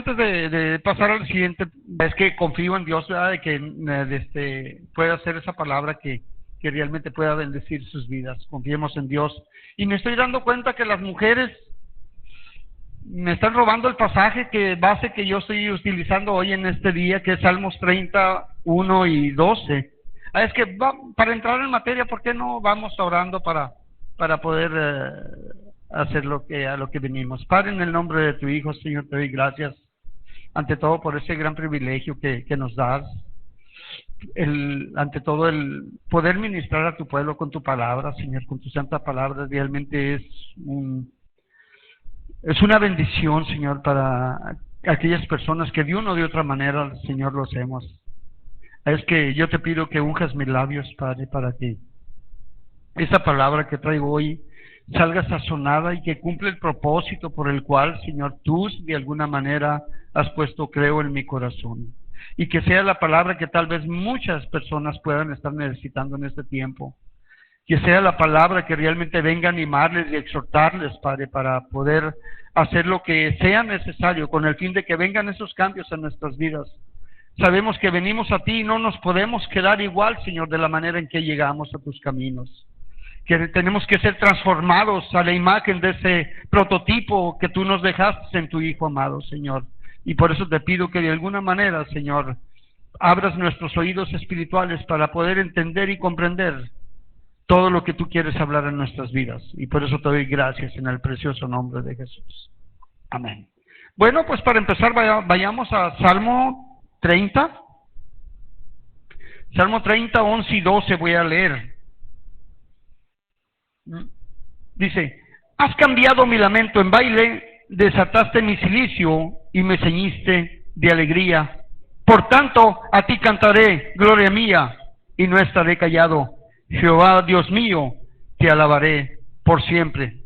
Antes de pasar al siguiente, es que confío en Dios, ¿verdad? De que pueda hacer esa palabra que realmente pueda bendecir sus vidas. Confiemos en Dios. Y me estoy dando cuenta que las mujeres me están robando el pasaje base que yo estoy utilizando hoy en este día, que es Salmos 31 y 12. Es que para entrar en materia, ¿por qué no vamos orando para poder hacer a lo que venimos? Padre, en el nombre de tu Hijo, Señor, te doy gracias ante todo por ese gran privilegio que nos das, ante todo el poder ministrar a tu pueblo con tu palabra, Señor, con tu santa palabra. Realmente es una bendición, Señor, para aquellas personas que de una o de otra manera, Señor, lo hacemos. Es que yo te pido que unjas mis labios, Padre, para que esa palabra que traigo hoy salga sazonada y que cumpla el propósito por el cual, Señor, tú de alguna manera has puesto, creo, en mi corazón. Y que sea la palabra que tal vez muchas personas puedan estar necesitando en este tiempo. Que sea la palabra que realmente venga a animarles y exhortarles, Padre, para poder hacer lo que sea necesario con el fin de que vengan esos cambios en nuestras vidas. Sabemos que venimos a ti y no nos podemos quedar igual, Señor, de la manera en que llegamos a tus caminos. Que tenemos que ser transformados a la imagen de ese prototipo que tú nos dejaste en tu Hijo amado, Señor. Y por eso te pido que de alguna manera, Señor, abras nuestros oídos espirituales para poder entender y comprender todo lo que tú quieres hablar en nuestras vidas. Y por eso te doy gracias en el precioso nombre de Jesús. Amén. Bueno, pues para empezar vayamos a Salmo 30. Salmo 30, 11 y 12 voy a leer. Dice: has cambiado mi lamento en baile, desataste mi cilicio y me ceñiste de alegría. Por tanto, a ti cantaré, gloria mía, y no estaré callado. Jehová, Dios mío, te alabaré por siempre.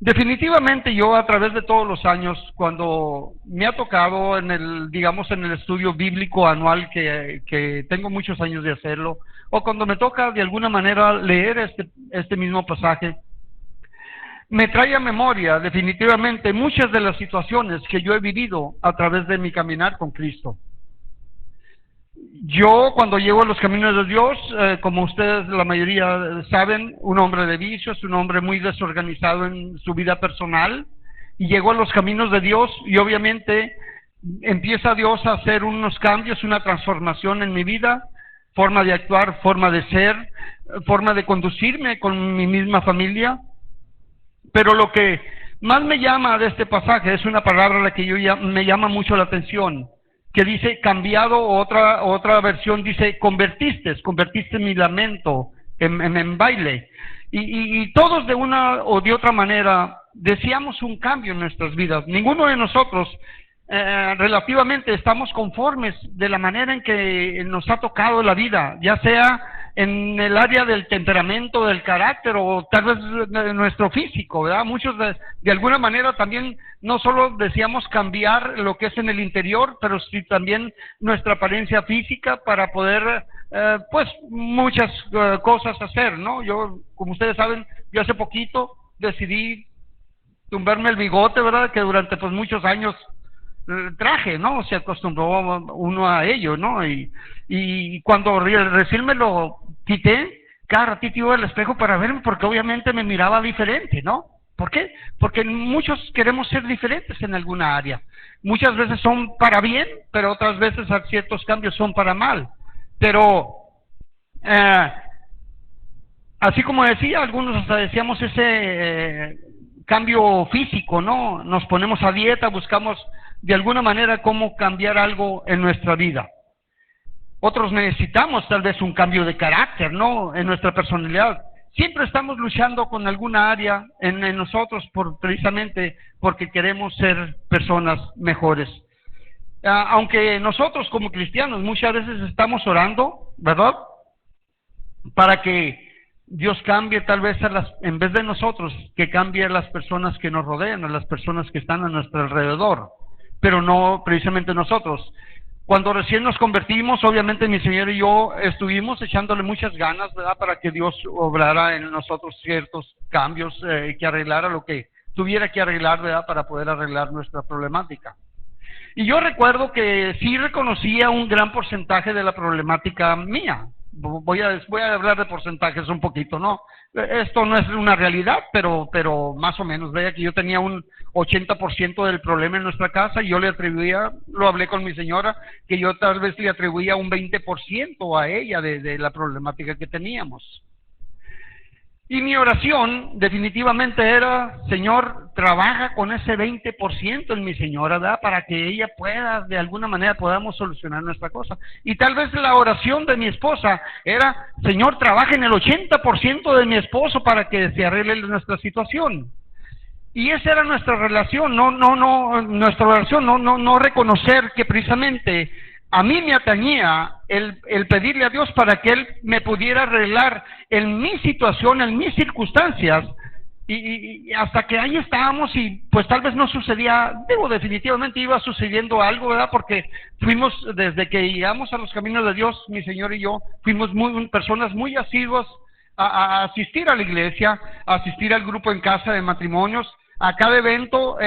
Definitivamente yo, a través de todos los años, cuando me ha tocado en el estudio bíblico anual, que tengo muchos años de hacerlo, o cuando me toca de alguna manera leer este mismo pasaje, me trae a memoria definitivamente muchas de las situaciones que yo he vivido a través de mi caminar con Cristo. Yo, cuando llego a los caminos de Dios, como ustedes la mayoría saben, un hombre de vicios, un hombre muy desorganizado en su vida personal, y llego a los caminos de Dios y obviamente empieza Dios a hacer unos cambios, una transformación en mi vida, forma de actuar, forma de ser, forma de conducirme con mi misma familia. Pero lo que más me llama de este pasaje es una palabra a la que me llama mucho la atención, que dice cambiado, otra versión dice convertiste mi lamento en baile. Y todos de una o de otra manera deseamos un cambio en nuestras vidas. Ninguno de nosotros relativamente estamos conformes de la manera en que nos ha tocado la vida, ya sea en el área del temperamento, del carácter o tal vez de nuestro físico, ¿verdad? Muchos de alguna manera también no solo deseamos cambiar lo que es en el interior, pero sí también nuestra apariencia física para poder, pues, muchas cosas hacer, ¿no? Yo, como ustedes saben, yo hace poquito decidí tumbarme el bigote, ¿verdad? Que durante pues muchos años traje, ¿no? Se acostumbró uno a ello, ¿no? Y cuando recién me lo quité, cada ratito iba al espejo para verme, porque obviamente me miraba diferente, ¿no? ¿Por qué? Porque muchos queremos ser diferentes en alguna área. Muchas veces son para bien, pero otras veces ciertos cambios son para mal. Pero, así como decía, algunos hasta decíamos ese cambio físico, ¿no? Nos ponemos a dieta, buscamos de alguna manera cómo cambiar algo en nuestra vida. Otros necesitamos tal vez un cambio de carácter, ¿no? En nuestra personalidad. Siempre estamos luchando con alguna área en nosotros precisamente porque queremos ser personas mejores. Aunque nosotros como cristianos muchas veces estamos orando, ¿verdad? Para que Dios cambie tal vez en vez de nosotros, que cambie a las personas que nos rodean, a las personas que están a nuestro alrededor, pero no precisamente nosotros. Cuando recién nos convertimos, obviamente mi señor y yo estuvimos echándole muchas ganas, ¿verdad? Para que Dios obrara en nosotros ciertos cambios, que arreglara lo que tuviera que arreglar, ¿verdad? Para poder arreglar nuestra problemática. Y yo recuerdo que sí reconocía un gran porcentaje de la problemática mía. Voy a hablar de porcentajes un poquito, ¿no? Esto no es una realidad, pero más o menos. Vea que yo tenía un 80% del problema en nuestra casa y yo le atribuía, lo hablé con mi señora, que yo tal vez le atribuía un 20% a ella de la problemática que teníamos. Y mi oración definitivamente era: Señor, trabaja con ese 20% en mi señora, ¿verdad? Para que ella pueda, de alguna manera, podamos solucionar nuestra cosa. Y tal vez la oración de mi esposa era: Señor, trabaja en el 80% de mi esposo para que se arregle nuestra situación. Y esa era nuestra relación, nuestra oración, no reconocer que precisamente a mí me atañía el pedirle a Dios para que Él me pudiera arreglar en mi situación, en mis circunstancias, y hasta que ahí estábamos y pues tal vez no sucedía, definitivamente iba sucediendo algo, ¿verdad? Porque fuimos, desde que llegamos a los caminos de Dios, mi Señor y yo, fuimos personas muy asiduas a asistir a la iglesia, a asistir al grupo en casa de matrimonios, a cada evento,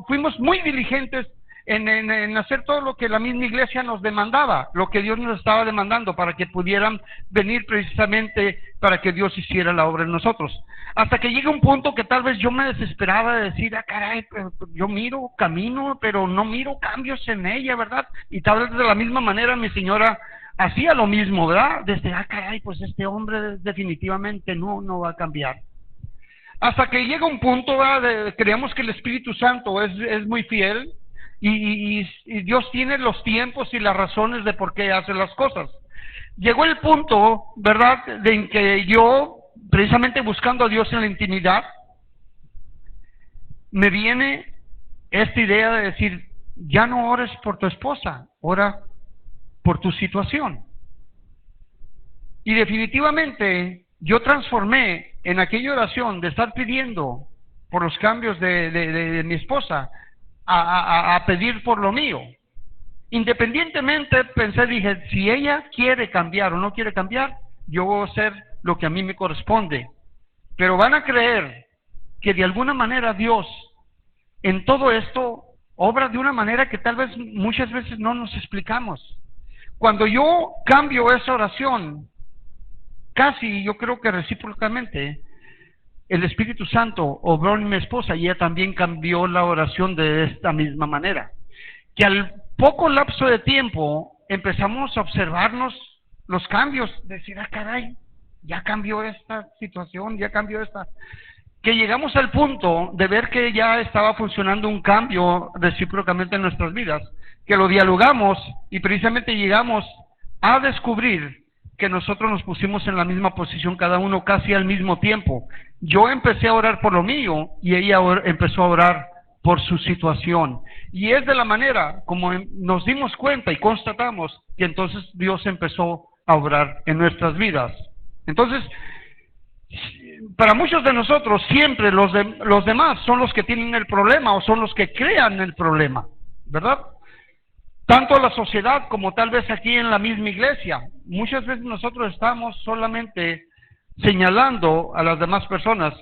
fuimos muy diligentes en hacer todo lo que la misma iglesia nos demandaba, lo que Dios nos estaba demandando para que pudieran venir precisamente para que Dios hiciera la obra en nosotros. Hasta que llega un punto que tal vez yo me desesperaba de decir: caray, yo miro, camino, pero no miro cambios en ella, ¿verdad? Y tal vez de la misma manera mi señora hacía lo mismo, ¿verdad? Desde, caray, pues este hombre definitivamente no va a cambiar. Hasta que llega un punto, ¿verdad? Creemos que el Espíritu Santo es muy fiel, y Dios tiene los tiempos y las razones de por qué hace las cosas. Llegó el punto, ¿verdad?, en que yo, precisamente buscando a Dios en la intimidad, me viene esta idea de decir: ya no ores por tu esposa, ora por tu situación. Y definitivamente yo transformé en aquella oración de estar pidiendo por los cambios de mi esposa a pedir por lo mío. Independientemente, dije, si ella quiere cambiar o no quiere cambiar, yo voy a hacer lo que a mí me corresponde. Pero van a creer que de alguna manera Dios en todo esto obra de una manera que tal vez muchas veces no nos explicamos. Cuando yo cambio esa oración, casi yo creo que recíprocamente, el Espíritu Santo obró en mi esposa y ella también cambió la oración de esta misma manera. Que al poco lapso de tiempo empezamos a observarnos los cambios, decir: caray, ya cambió esta situación, ya cambió esta. Que llegamos al punto de ver que ya estaba funcionando un cambio recíprocamente en nuestras vidas, que lo dialogamos y precisamente llegamos a descubrir que nosotros nos pusimos en la misma posición, cada uno casi al mismo tiempo. Yo empecé a orar por lo mío y ella empezó a orar por su situación. Y es de la manera como nos dimos cuenta y constatamos que entonces Dios empezó a obrar en nuestras vidas. Entonces, para muchos de nosotros siempre los demás son los que tienen el problema o son los que crean el problema, ¿verdad? Tanto la sociedad como tal vez aquí en la misma iglesia. Muchas veces nosotros estamos solamente señalando a las demás personas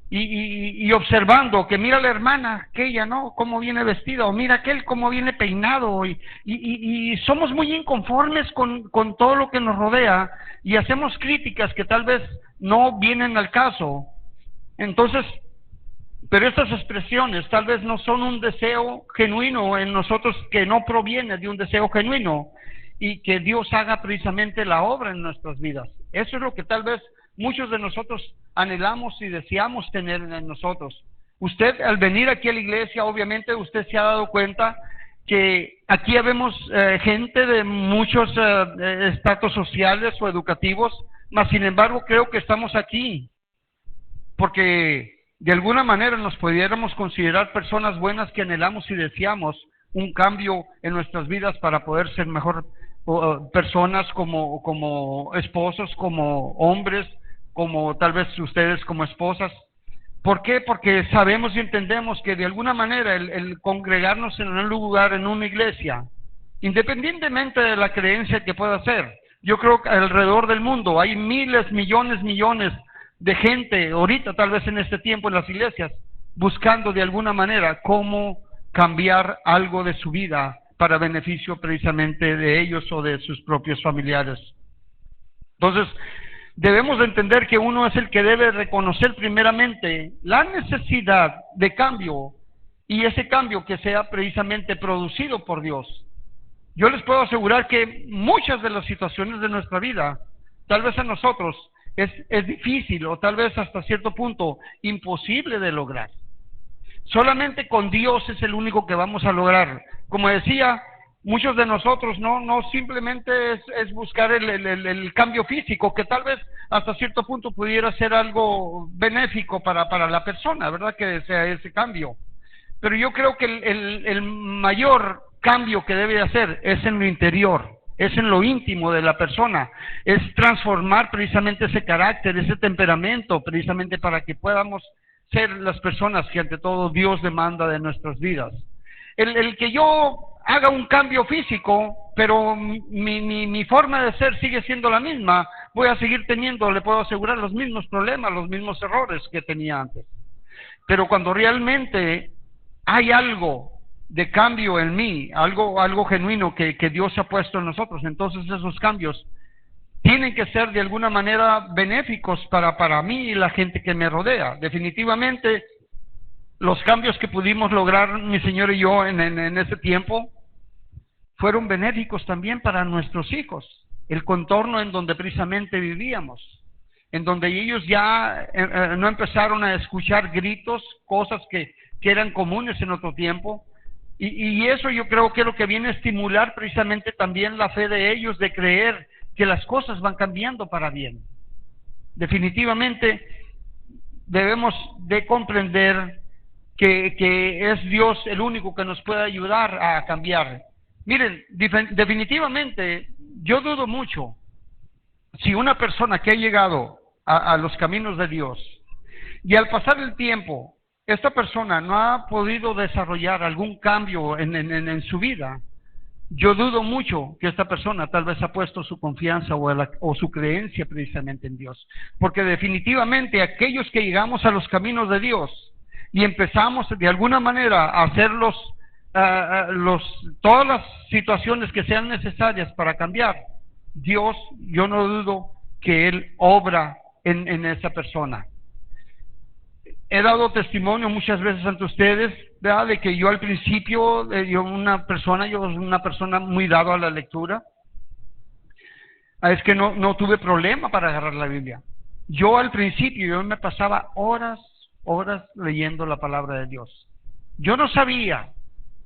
y observando que mira la hermana, que ella no, cómo viene vestida, o mira aquel cómo viene peinado, y somos muy inconformes con todo lo que nos rodea y hacemos críticas que tal vez no vienen al caso. Entonces, pero estas expresiones tal vez no son un deseo genuino en nosotros, que no proviene de un deseo genuino, y que Dios haga precisamente la obra en nuestras vidas. Eso es lo que tal vez muchos de nosotros anhelamos y deseamos tener en nosotros. Usted, al venir aquí a la iglesia, obviamente usted se ha dado cuenta que aquí vemos gente de muchos estratos sociales o educativos, mas sin embargo creo que estamos aquí porque de alguna manera nos pudiéramos considerar personas buenas que anhelamos y deseamos un cambio en nuestras vidas para poder ser mejor personas, como esposos, como hombres, como tal vez ustedes como esposas. ¿Por qué? Porque sabemos y entendemos que de alguna manera el congregarnos en un lugar, en una iglesia, independientemente de la creencia que pueda ser, yo creo que alrededor del mundo hay miles, millones de gente, ahorita tal vez en este tiempo en las iglesias, buscando de alguna manera cómo cambiar algo de su vida para beneficio precisamente de ellos o de sus propios familiares. Entonces, debemos de entender que uno es el que debe reconocer primeramente la necesidad de cambio y ese cambio que sea precisamente producido por Dios. Yo les puedo asegurar que muchas de las situaciones de nuestra vida, tal vez a nosotros, es difícil o tal vez hasta cierto punto imposible de lograr. Solamente con Dios es el único que vamos a lograr. Como decía, muchos de nosotros no simplemente es buscar el cambio físico, que tal vez hasta cierto punto pudiera ser algo benéfico para la persona, ¿verdad? Que desea ese cambio. Pero yo creo que el mayor cambio que debe hacer es en lo interior, es en lo íntimo de la persona, es transformar precisamente ese carácter, ese temperamento, precisamente para que podamos ser las personas que ante todo Dios demanda de nuestras vidas. El que yo haga un cambio físico, pero mi forma de ser sigue siendo la misma, voy a seguir teniendo, le puedo asegurar, los mismos problemas, los mismos errores que tenía antes. Pero cuando realmente hay algo de cambio en mí, algo genuino que Dios ha puesto en nosotros, entonces esos cambios tienen que ser de alguna manera benéficos para mí y la gente que me rodea. Definitivamente, los cambios que pudimos lograr mi señor y yo en ese tiempo fueron benéficos también para nuestros hijos, el contorno en donde precisamente vivíamos, en donde ellos ya no empezaron a escuchar gritos, cosas que eran comunes en otro tiempo, y eso yo creo que es lo que viene a estimular precisamente también la fe de ellos, de creer que las cosas van cambiando para bien. Definitivamente debemos de comprender que es Dios el único que nos puede ayudar a cambiar. Miren, definitivamente yo dudo mucho si una persona que ha llegado a los caminos de Dios y al pasar el tiempo esta persona no ha podido desarrollar algún cambio en su vida, yo dudo mucho que esta persona tal vez ha puesto su confianza o su creencia precisamente en Dios. Porque definitivamente aquellos que llegamos a los caminos de Dios y empezamos de alguna manera a hacer todas las situaciones que sean necesarias para cambiar, Dios, yo no dudo que Él obra en esa persona. He dado testimonio muchas veces ante ustedes, ¿verdad?, de que yo al principio, yo una persona muy dado a la lectura, es que no tuve problema para agarrar la Biblia. Yo al principio, yo me pasaba horas leyendo la palabra de Dios. Yo no sabía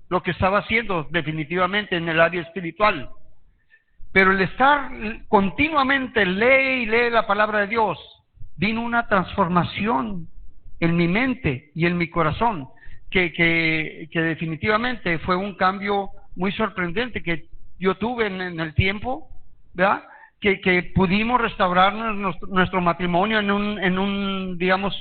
lo que estaba haciendo definitivamente en el área espiritual, pero el estar continuamente lee y lee la palabra de Dios, vino una transformación en mi mente y en mi corazón, que definitivamente fue un cambio muy sorprendente que yo tuve en el tiempo, ¿verdad? Que pudimos restaurar nuestro matrimonio en un digamos,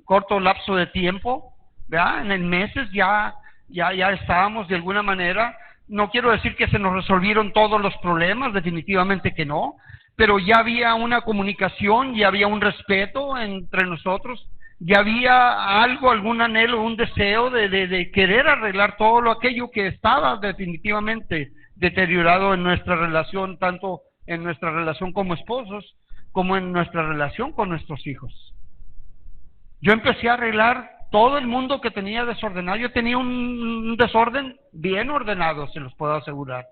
corto lapso de tiempo, ¿verdad? En meses ya estábamos de alguna manera. No quiero decir que se nos resolvieron todos los problemas, definitivamente que no, pero ya había una comunicación, ya había un respeto entre nosotros, ya había algún anhelo, un deseo de querer arreglar todo aquello que estaba definitivamente deteriorado en nuestra relación, tanto en nuestra relación como esposos, como en nuestra relación con nuestros hijos. Yo empecé a arreglar todo el mundo que tenía desordenado. Yo tenía un desorden bien ordenado, se los puedo asegurar.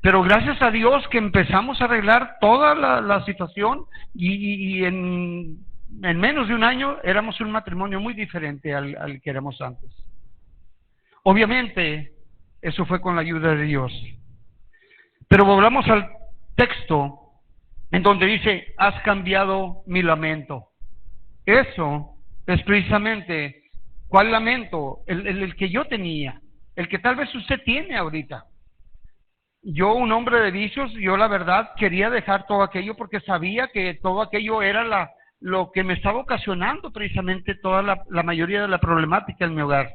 Pero gracias a Dios que empezamos a arreglar toda la situación y en menos de un año éramos un matrimonio muy diferente al que éramos antes. Obviamente, eso fue con la ayuda de Dios. Pero volvamos al texto en donde dice, has cambiado mi lamento. Eso es precisamente, ¿cuál lamento? El que yo tenía, el que tal vez usted tiene ahorita. Yo, un hombre de vicios, yo la verdad quería dejar todo aquello porque sabía que todo aquello era lo que me estaba ocasionando precisamente toda la mayoría de la problemática en mi hogar.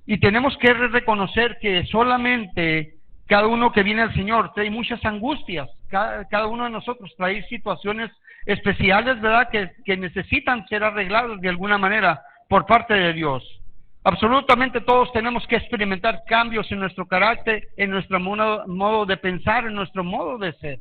Y tenemos que reconocer que solamente cada uno que viene al Señor trae muchas angustias. Cada uno de nosotros trae situaciones especiales, ¿verdad?, que necesitan ser arregladas de alguna manera por parte de Dios. Absolutamente todos tenemos que experimentar cambios en nuestro carácter, en nuestro modo de pensar, en nuestro modo de ser.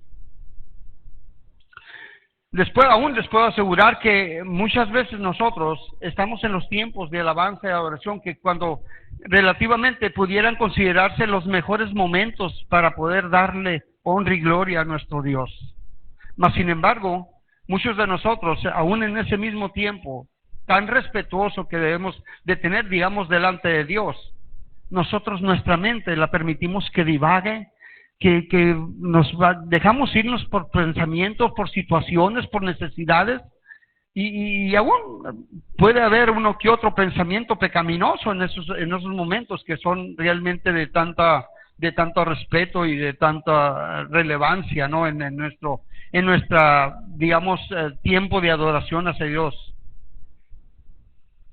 Aún les puedo asegurar que muchas veces nosotros estamos en los tiempos de alabanza y adoración que cuando relativamente pudieran considerarse los mejores momentos para poder darle honra y gloria a nuestro Dios. Mas sin embargo, muchos de nosotros, aún en ese mismo tiempo tan respetuoso que debemos de tener, digamos, delante de Dios, nosotros nuestra mente la permitimos que divague, que dejamos irnos por pensamientos, por situaciones, por necesidades, y aún puede haber uno que otro pensamiento pecaminoso en esos momentos que son realmente de tanto respeto y de tanta relevancia, ¿no? en nuestra, digamos, tiempo de adoración hacia Dios.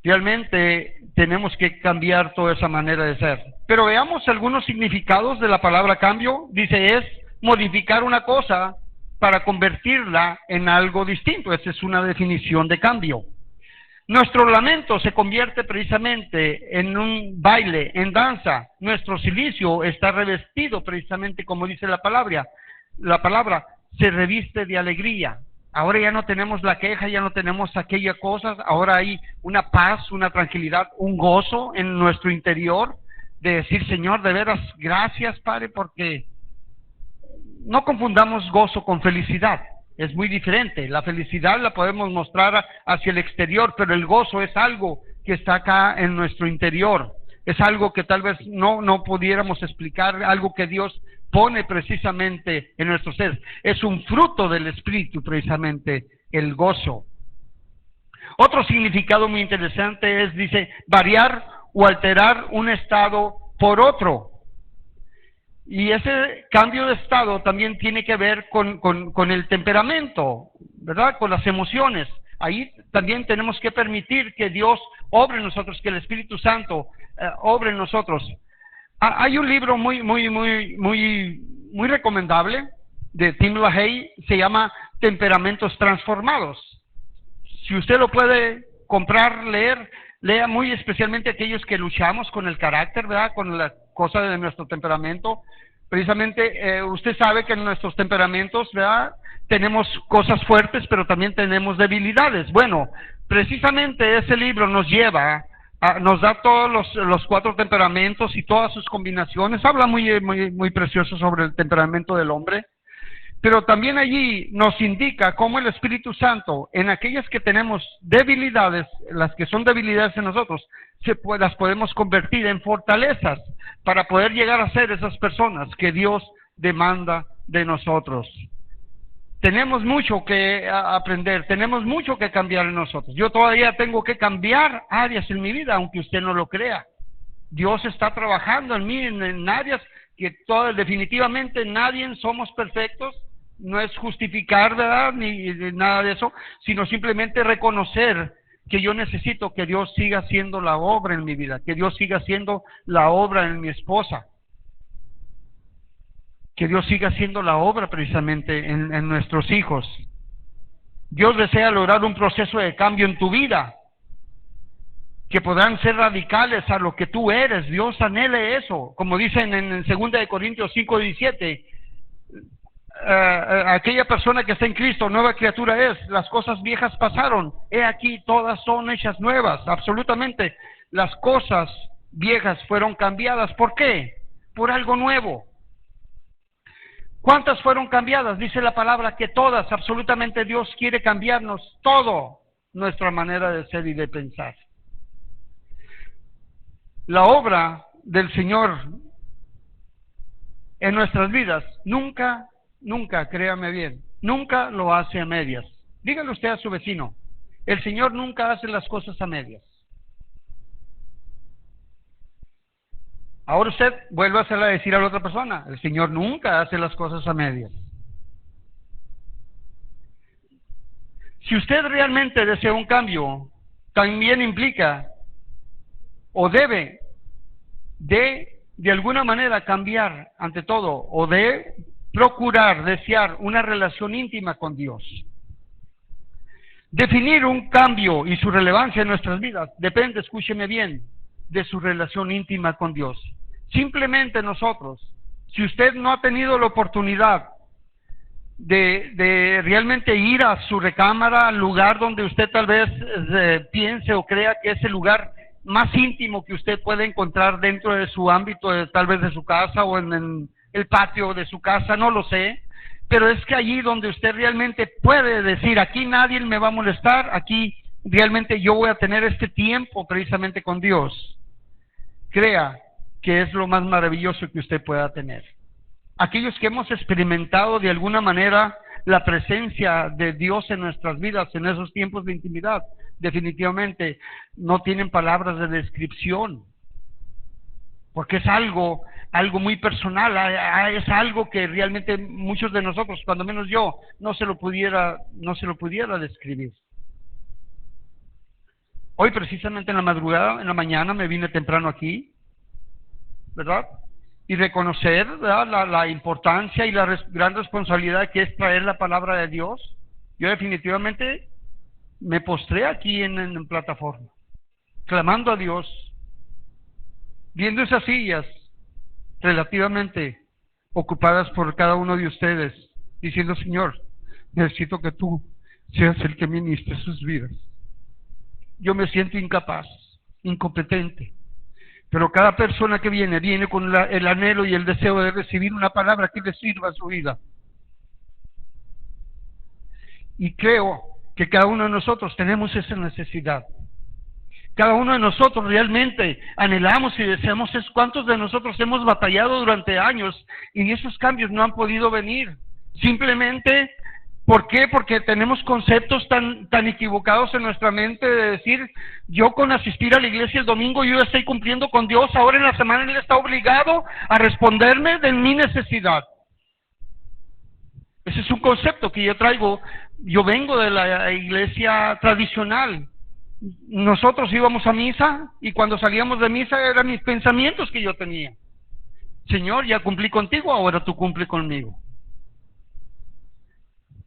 Realmente tenemos que cambiar toda esa manera de ser. Pero veamos algunos significados de la palabra cambio. Dice, es modificar una cosa para convertirla en algo distinto. Esa es una definición de cambio. Nuestro lamento se convierte precisamente en un baile, en danza. Nuestro cilicio está revestido precisamente como dice la palabra, se reviste de alegría. Ahora ya no tenemos la queja, ya no tenemos aquellas cosas, ahora hay una paz, una tranquilidad, un gozo en nuestro interior de decir, Señor, de veras, gracias, Padre, porque no confundamos gozo con felicidad, es muy diferente. La felicidad la podemos mostrar hacia el exterior, pero el gozo es algo que está acá en nuestro interior, es algo que tal vez no pudiéramos explicar, algo que Dios pone precisamente en nuestro ser. Es un fruto del Espíritu precisamente, el gozo. Otro significado muy interesante es, dice, variar o alterar un estado por otro. Y ese cambio de estado también tiene que ver con el temperamento, ¿verdad? Con las emociones. Ahí también tenemos que permitir que Dios obre en nosotros, que el Espíritu Santo obre en nosotros. Hay un libro muy recomendable de Tim LaHaye, se llama Temperamentos Transformados. Si usted lo puede comprar, leer, lea muy especialmente aquellos que luchamos con el carácter, ¿verdad? Con la cosa de nuestro temperamento. Precisamente usted sabe que en nuestros temperamentos, ¿verdad? Tenemos cosas fuertes, pero también tenemos debilidades. Bueno, precisamente ese libro nos da todos los 4 temperamentos y todas sus combinaciones. Habla muy precioso sobre el temperamento del hombre, pero también allí nos indica cómo el Espíritu Santo, en aquellas que tenemos debilidades, las que son debilidades en nosotros, las podemos convertir en fortalezas para poder llegar a ser esas personas que Dios demanda de nosotros. Tenemos mucho que aprender, tenemos mucho que cambiar en nosotros. Yo todavía tengo que cambiar áreas en mi vida, aunque usted no lo crea. Dios está trabajando en mí en áreas que definitivamente nadie somos perfectos. No es justificar, ¿verdad? Ni nada de eso, sino simplemente reconocer que yo necesito que Dios siga haciendo la obra en mi vida, que Dios siga haciendo la obra en mi esposa, que Dios siga haciendo la obra precisamente en nuestros hijos. Dios desea lograr un proceso de cambio en tu vida, que podrán ser radicales a lo que tú eres. Dios anhela eso, como dicen en 2 Corintios 5:17, aquella persona que está en Cristo, nueva criatura es, las cosas viejas pasaron, he aquí todas son hechas nuevas. Absolutamente, las cosas viejas fueron cambiadas. ¿Por qué? Por algo nuevo. ¿Cuántas fueron cambiadas? Dice la palabra que todas, absolutamente Dios quiere cambiarnos todo, nuestra manera de ser y de pensar. La obra del Señor en nuestras vidas nunca, créame bien, nunca lo hace a medias. Dígale usted a su vecino, el Señor nunca hace las cosas a medias. Ahora usted vuelve a hacerla decir a la otra persona, el Señor nunca hace las cosas a medias. Si usted realmente desea un cambio, también implica o debe de alguna manera cambiar ante todo, o de procurar, desear una relación íntima con Dios. Definir un cambio y su relevancia en nuestras vidas depende, escúcheme bien, de su relación íntima con Dios. Simplemente nosotros, si usted no ha tenido la oportunidad de realmente ir a su recámara, al lugar donde usted tal vez piense o crea que es el lugar más íntimo que usted puede encontrar dentro de su ámbito, tal vez de su casa o en el patio de su casa, no lo sé, pero es que allí donde usted realmente puede decir, aquí nadie me va a molestar, aquí realmente yo voy a tener este tiempo precisamente con Dios, crea que es lo más maravilloso que usted pueda tener. Aquellos que hemos experimentado de alguna manera la presencia de Dios en nuestras vidas en esos tiempos de intimidad, definitivamente no tienen palabras de descripción, porque es algo muy personal, es algo que realmente muchos de nosotros, cuando menos yo, no se lo pudiera describir. Hoy precisamente en la madrugada, en la mañana, me vine temprano aquí, ¿verdad? Y reconocer, ¿verdad?, la importancia y la gran responsabilidad que es traer la palabra de Dios. Yo definitivamente me postré aquí en plataforma, clamando a Dios, viendo esas sillas relativamente ocupadas por cada uno de ustedes, diciendo, Señor, necesito que tú seas el que ministre sus vidas. Yo me siento incapaz, incompetente, pero cada persona que viene con el anhelo y el deseo de recibir una palabra que le sirva a su vida. Y creo que cada uno de nosotros tenemos esa necesidad. Cada uno de nosotros realmente anhelamos y deseamos. ¿Cuántos de nosotros hemos batallado durante años y esos cambios no han podido venir? Simplemente, ¿por qué? Porque tenemos conceptos tan equivocados en nuestra mente de decir, yo con asistir a la iglesia el domingo, yo ya estoy cumpliendo con Dios, ahora en la semana Él está obligado a responderme de mi necesidad. Ese es un concepto que yo traigo. Yo vengo de la iglesia tradicional. Nosotros íbamos a misa y cuando salíamos de misa eran mis pensamientos que yo tenía. Señor, ya cumplí contigo, ahora tú cumple conmigo.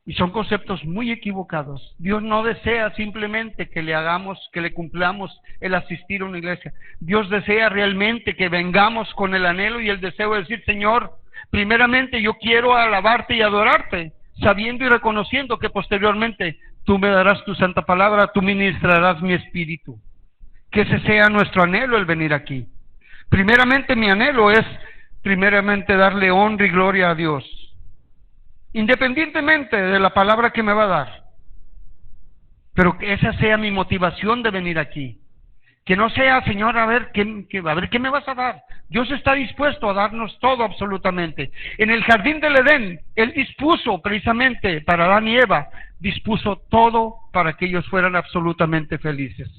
Y son conceptos muy equivocados. Dios no desea simplemente que le cumplamos el asistir a una iglesia. Dios desea realmente que vengamos con el anhelo y el deseo de decir, Señor, primeramente yo quiero alabarte y adorarte, sabiendo y reconociendo que posteriormente tú me darás tu santa palabra, tú ministrarás mi espíritu. Que ese sea nuestro anhelo, el venir aquí. Primeramente mi anhelo es, darle honra y gloria a Dios, independientemente de la palabra que me va a dar. Pero que esa sea mi motivación de venir aquí. Que no sea, Señor, a ver qué me vas a dar. Dios está dispuesto a darnos todo absolutamente. En el jardín del Edén, Él dispuso precisamente para Adán y Eva, dispuso todo para que ellos fueran absolutamente felices.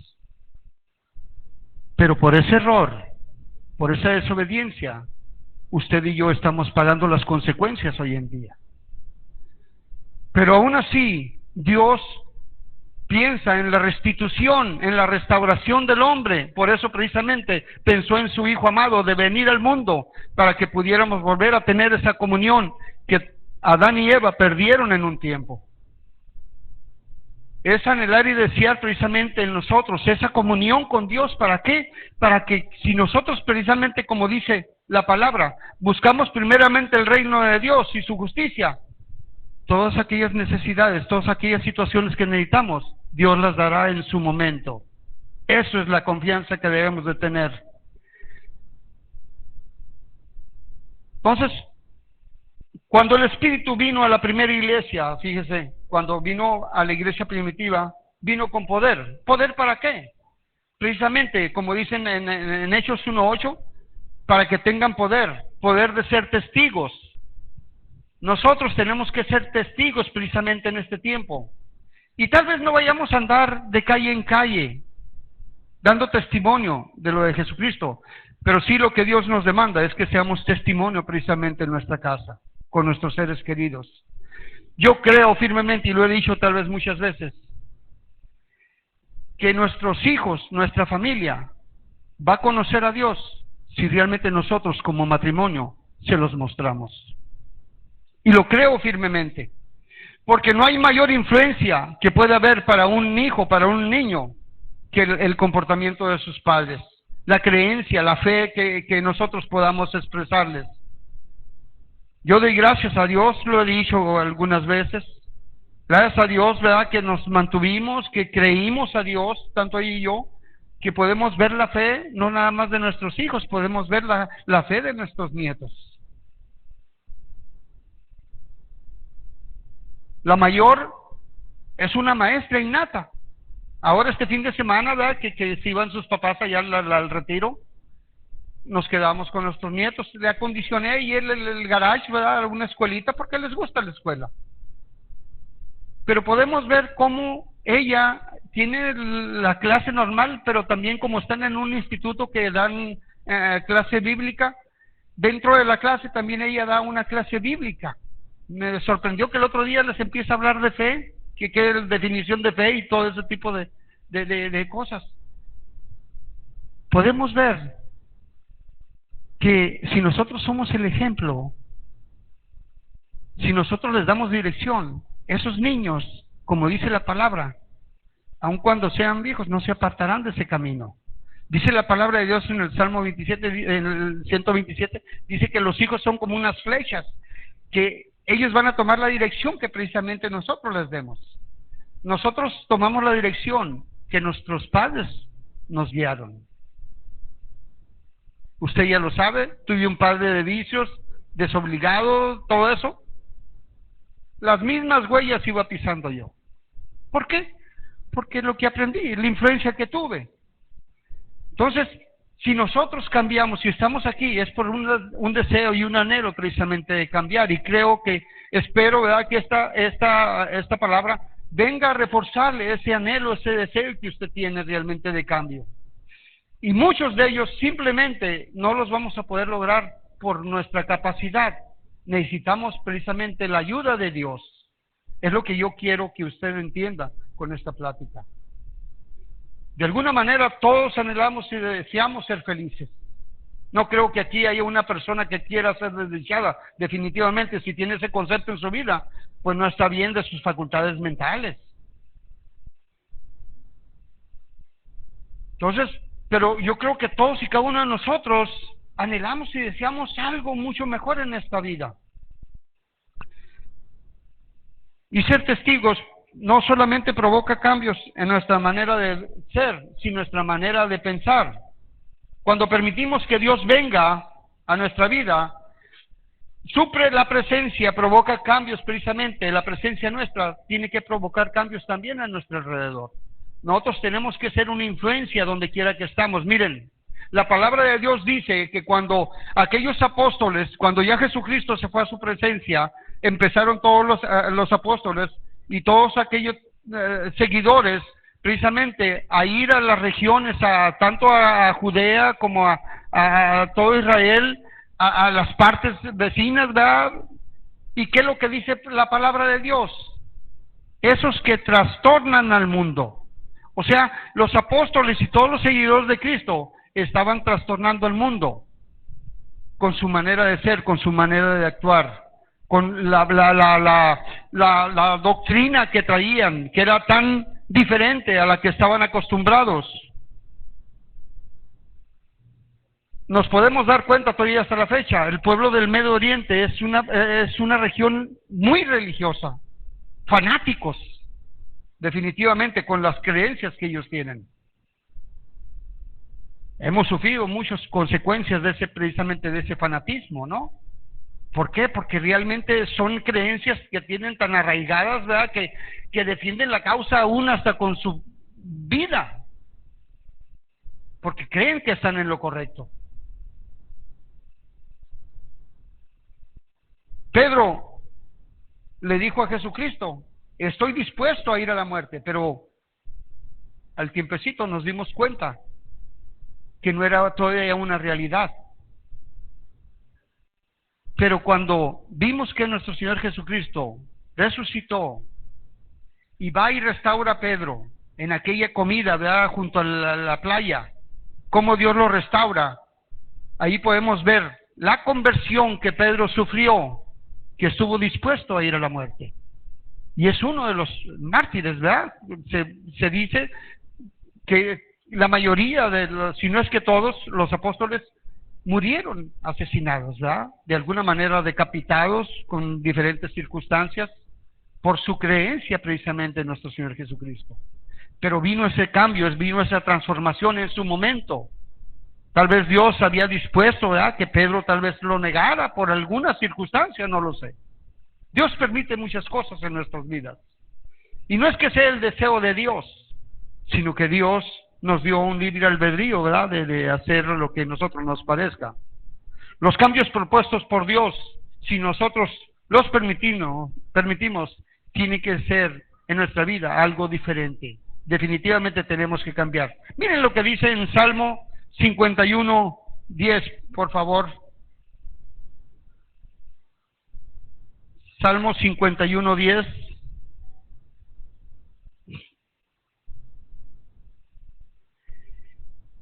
Pero por ese error, por esa desobediencia, usted y yo estamos pagando las consecuencias hoy en día. Pero aún así, Dios piensa en la restitución, en la restauración del hombre. Por eso precisamente pensó en su Hijo amado de venir al mundo para que pudiéramos volver a tener esa comunión que Adán y Eva perdieron en un tiempo. Es anhelar y desear precisamente en nosotros esa comunión con Dios. ¿Para qué? Para que si nosotros precisamente, como dice la palabra, buscamos primeramente el reino de Dios y su justicia, todas aquellas necesidades, todas aquellas situaciones que necesitamos, Dios las dará en su momento. Eso es la confianza que debemos de tener. Entonces, cuando el Espíritu vino a la primera iglesia, fíjese, cuando vino a la iglesia primitiva, vino con poder. ¿Poder para qué? Precisamente, como dicen en Hechos 1:8, para que tengan poder de ser testigos. Nosotros tenemos que ser testigos precisamente en este tiempo. Y tal vez no vayamos a andar de calle en calle, dando testimonio de lo de Jesucristo, pero sí lo que Dios nos demanda es que seamos testimonio precisamente en nuestra casa, con nuestros seres queridos. Yo creo firmemente, y lo he dicho tal vez muchas veces, que nuestros hijos, nuestra familia, va a conocer a Dios si realmente nosotros como matrimonio se los mostramos. Y lo creo firmemente, porque no hay mayor influencia que pueda haber para un hijo, para un niño, que el comportamiento de sus padres. la creencia, la fe que nosotros podamos expresarles. Yo doy gracias a Dios, lo he dicho algunas veces, gracias a Dios, ¿verdad?, que nos mantuvimos, que creímos a Dios, tanto ella y yo, que podemos ver la fe, no nada más de nuestros hijos, podemos ver la fe de nuestros nietos. La mayor es una maestra innata. Ahora este fin de semana, ¿verdad?, que se iban sus papás allá al retiro, nos quedamos con nuestros nietos, le acondicioné ahí el garage, ¿verdad?, una escuelita, porque les gusta la escuela. Pero podemos ver cómo ella tiene la clase normal, pero también como están en un instituto que dan clase bíblica, dentro de la clase también ella da una clase bíblica. Me sorprendió que el otro día les empieza a hablar de fe, que es definición de fe y todo ese tipo de cosas. Podemos ver que si nosotros somos el ejemplo, si nosotros les damos dirección, esos niños, como dice la palabra, aun cuando sean viejos, no se apartarán de ese camino. Dice la palabra de Dios en el Salmo 27, en el 127, dice que los hijos son como unas flechas, que ellos van a tomar la dirección que precisamente nosotros les demos. Nosotros tomamos la dirección que nuestros padres nos guiaron. Usted ya lo sabe, tuve un padre de vicios, desobligado, todo eso. Las mismas huellas iba pisando yo. ¿Por qué? Porque lo que aprendí, la influencia que tuve. Entonces, si nosotros cambiamos, si estamos aquí, es por un deseo y un anhelo precisamente de cambiar. Y creo que, espero, ¿verdad?, que esta palabra venga a reforzarle ese anhelo, ese deseo que usted tiene realmente de cambio. Y muchos de ellos simplemente no los vamos a poder lograr por nuestra capacidad. Necesitamos precisamente la ayuda de Dios. Es lo que yo quiero que usted entienda con esta plática. De alguna manera todos anhelamos y deseamos ser felices. No creo que aquí haya una persona que quiera ser desdichada. Definitivamente, si tiene ese concepto en su vida, pues no está bien de sus facultades mentales. Entonces, pero yo creo que todos y cada uno de nosotros anhelamos y deseamos algo mucho mejor en esta vida. Y ser testigos no solamente provoca cambios en nuestra manera de ser, sino nuestra manera de pensar. Cuando permitimos que Dios venga a nuestra vida, supre la presencia, provoca cambios precisamente. La presencia nuestra tiene que provocar cambios también a nuestro alrededor. Nosotros tenemos que ser una influencia donde quiera que estamos. Miren, la palabra de Dios dice que cuando aquellos apóstoles, cuando ya Jesucristo se fue a su presencia, empezaron todos los apóstoles y todos aquellos seguidores precisamente a ir a las regiones, tanto a Judea como a todo Israel, a las partes vecinas, ¿verdad? ¿Y qué es lo que dice la palabra de Dios? Esos que trastornan al mundo. O sea, los apóstoles y todos los seguidores de Cristo estaban trastornando el mundo con su manera de ser, con su manera de actuar, con la doctrina que traían, que era tan diferente a la que estaban acostumbrados. Nos podemos dar cuenta todavía hasta la fecha, el pueblo del Medio Oriente es una región muy religiosa, fanáticos, definitivamente, con las creencias que ellos tienen. Hemos sufrido muchas consecuencias precisamente de ese fanatismo, ¿no? ¿Por qué? Porque realmente son creencias que tienen tan arraigadas, ¿verdad?, que defienden la causa aún hasta con su vida, porque creen que están en lo correcto. Pedro le dijo a Jesucristo: estoy dispuesto a ir a la muerte, pero al tiempecito nos dimos cuenta que no era todavía una realidad. Pero cuando vimos que nuestro Señor Jesucristo resucitó y va y restaura a Pedro en aquella comida, ¿verdad?, junto a la playa, cómo Dios lo restaura, ahí podemos ver la conversión que Pedro sufrió, que estuvo dispuesto a ir a la muerte. Y es uno de los mártires, ¿verdad? Se dice que la mayoría de los, si no es que todos, los apóstoles murieron asesinados, ¿verdad? De alguna manera decapitados con diferentes circunstancias por su creencia precisamente en nuestro Señor Jesucristo. Pero vino ese cambio, vino esa transformación en su momento. Tal vez Dios había dispuesto, ¿verdad?, que Pedro tal vez lo negara por alguna circunstancia, no lo sé. Dios permite muchas cosas en nuestras vidas. Y no es que sea el deseo de Dios, sino que Dios nos dio un libre albedrío, ¿verdad?, de hacer lo que a nosotros nos parezca. Los cambios propuestos por Dios, si nosotros los permitimos, tiene que ser en nuestra vida algo diferente. Definitivamente tenemos que cambiar. Miren lo que dice en Salmo 51:10, por favor. Salmo 51:10.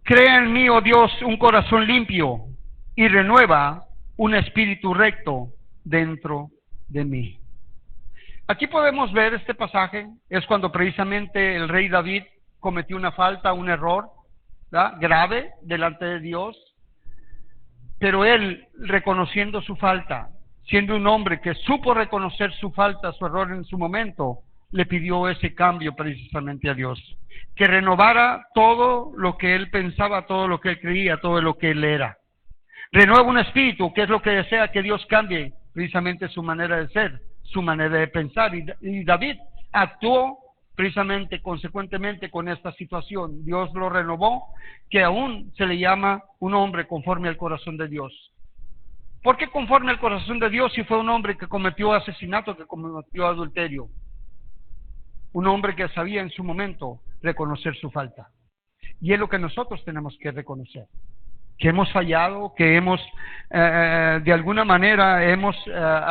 Crea en mí, oh Dios, un corazón limpio y renueva un espíritu recto dentro de mí. Aquí podemos ver este pasaje, es cuando precisamente el rey David cometió una falta, un error, ¿verdad?, grave delante de Dios, pero él, reconociendo su falta, siendo un hombre que supo reconocer su falta, su error en su momento, le pidió ese cambio precisamente a Dios, que renovara todo lo que él pensaba, todo lo que él creía, todo lo que él era. Renueva un espíritu, que es lo que desea que Dios cambie, precisamente su manera de ser, su manera de pensar, y David actuó precisamente, consecuentemente con esta situación. Dios lo renovó, que aún se le llama un hombre conforme al corazón de Dios. ¿Por qué conforme al corazón de Dios si fue un hombre que cometió asesinato, que cometió adulterio? Un hombre que sabía en su momento reconocer su falta. Y es lo que nosotros tenemos que reconocer. Que hemos fallado, que hemos, de alguna manera,